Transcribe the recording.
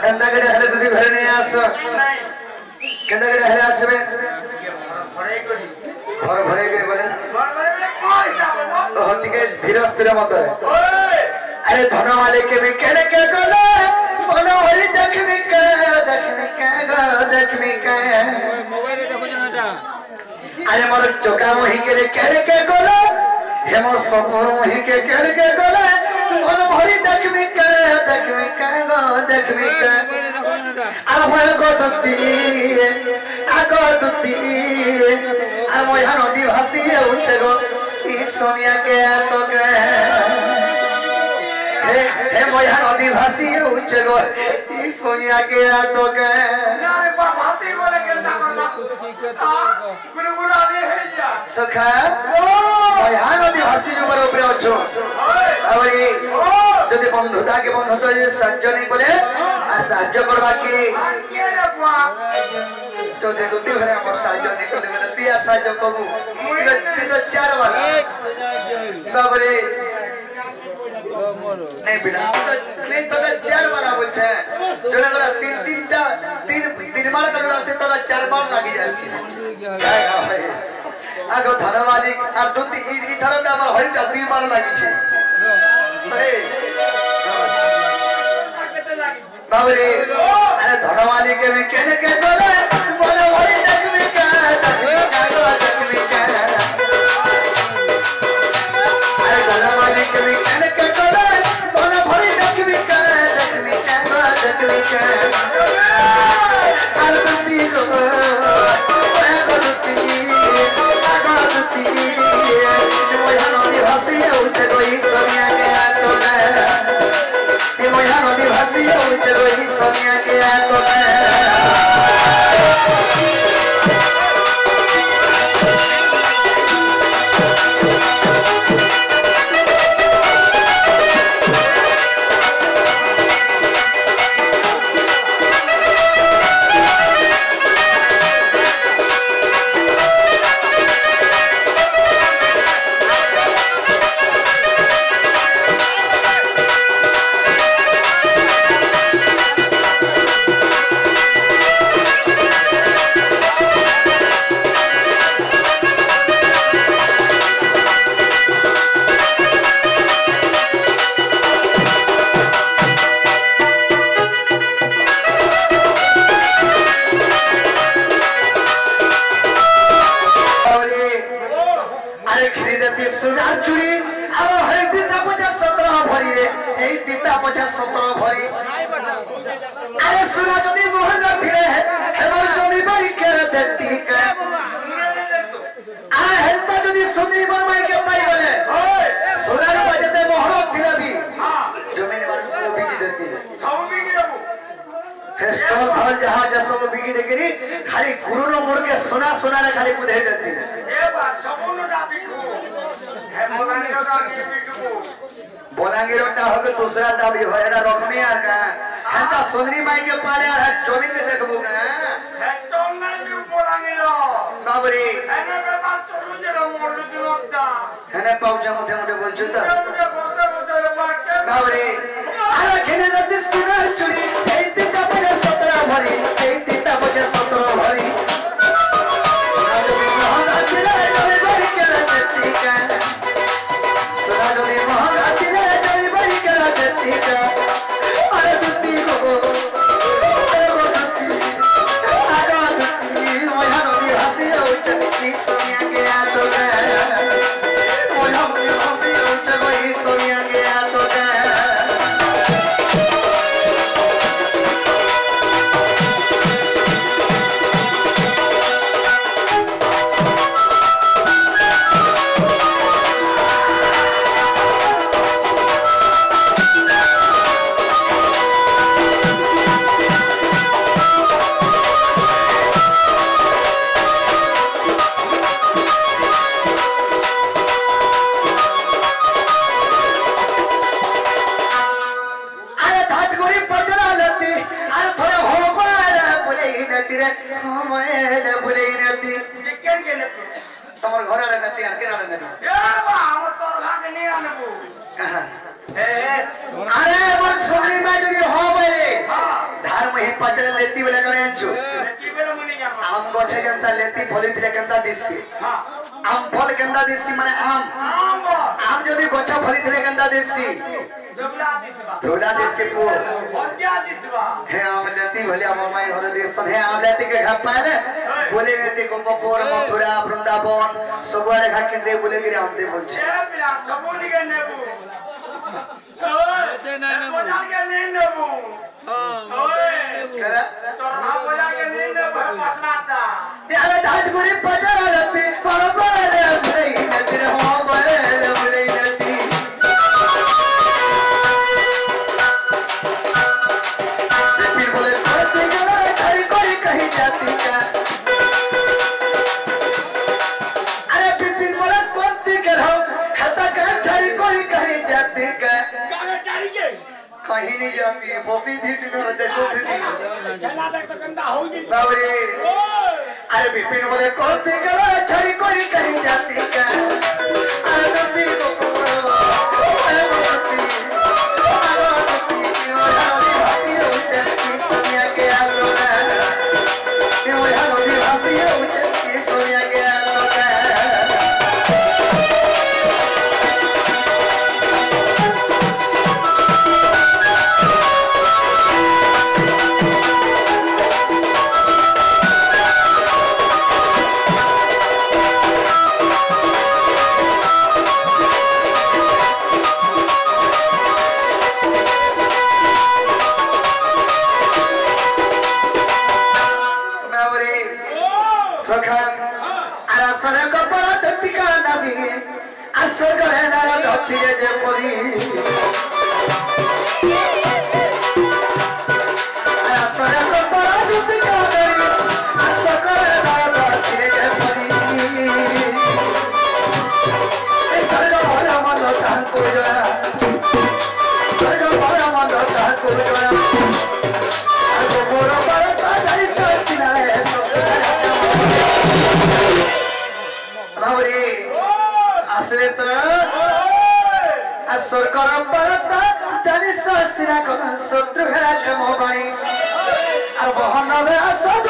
एंता करे हले तुदी घर नहीं आस केंता करे हले आसबे घर भरे के बोले तो हटिके धीरे स्थिर मत है अरे धन वाले के भी केने के गले मन होई देखमी के मोबाइल देखो जनटा अरे मोर चोका मोही के केने के गले हे मोर सपोर मोही के केने के गले मन होई देखमी के আমার গততি আগততি আর ময়া নদী ভাসিয়ে উঠছে গো ই সোনিয়াকে এতকে হে ময়া নদী ভাসিয়ে উঠছে গো ই সোনিয়াকে এতকে সখা ময়া নদী ভাসি যাবার উপরে অছো আরে যদি বন্ধুতা কে বন্ধুতা যে সজ্জনী বলে আর সাহায্য করবা কি যদি দুটি ঘরে আমার সাহায্য নিকলে বলে তুই আর সাহায্য করবু তুই তো চার वाला বাবরে नहीं बिना नहीं तो चार वाला बोलছে जोना করে तीन बार करला से तोरा चार बार লাগি যাচ্ছে काय का भाई আগো ধনমালিক আর দুটি ই ধরতে আমার হইটা দুই বার লাগিছে बाबरे अरे धनवाली के में कहने के बोले बोले वही देखमी का अरे धनवाली के में कहने के बोले बोले वही देखमी का अरे तुती को मोया नदी भासी उठे कोई सोनिया के तो मोया नदी भासी उठे कोई सोनिया के तो खाली गुरु नो मुड़ के सुना सुना ने खाली बुझे देती ए बा सबनो दाबी को है बोलांगिरो दाबी बिटू बोलांगिरोटा होगे दूसरा दाबी होएना रखनी आ का हता सुंदरी माई के पाले है जमीन में देखबो का है तो नहीं बोलांगिरो बाबरी एने बेटा चलू जे मोड़ दिनोटा एने पाउजा मोटे मोटे बोलछु त बाबरी अरे खेने दते सुना चुरी ए तिता बजे 17 भरी ए तिता बजे 17 भरी तमर घर रे नती आर केना रे ए बा हम तोर भागे नहीं आनबो कहां ए अरे मोर सोनी में जदी हो बे हां धार गछे केनता लेती फली थिले केनता दिसी आम फल केनता दिसी माने आम जदी गछ फली थिले केनता दिसी धोला दिसी को हे आम लेती भले आम माई घर देश तो हे आम लेती के घाप पाए रे बोले लेती गोपपुर मथुरा वृंदावन सब आड़े घा के बोले कि आम दे बोल छे ए पिला सब निके नेबू ओए बोला के नहीं नेबू ओए करे तोर ना बोला के नहीं नेबू पतलाता यार दाजगुरी बजार रहती परबर रे भई नजर हो बरे रे नती फिर बोले करते गला खरी कोई कहीं जाती का अरे पिपिन बोला कोस्ती करो हता का छरी कोई कहीं जाती का कहीं नहीं जाती बसी थी दिन देखो थी जना तक तो गंदा हो गई बाबरे अरे बिपिन बोले करते गला छरी कोई कहीं जाती का अरे नदी को अरे बसती नदी हंसी उचती सोनिया के आलोरा नदी हंसी उचती सोनिया के आलोरा सरकार परता जानी ससिना को शत्रु हेरा के मोबाई अब बहन में असद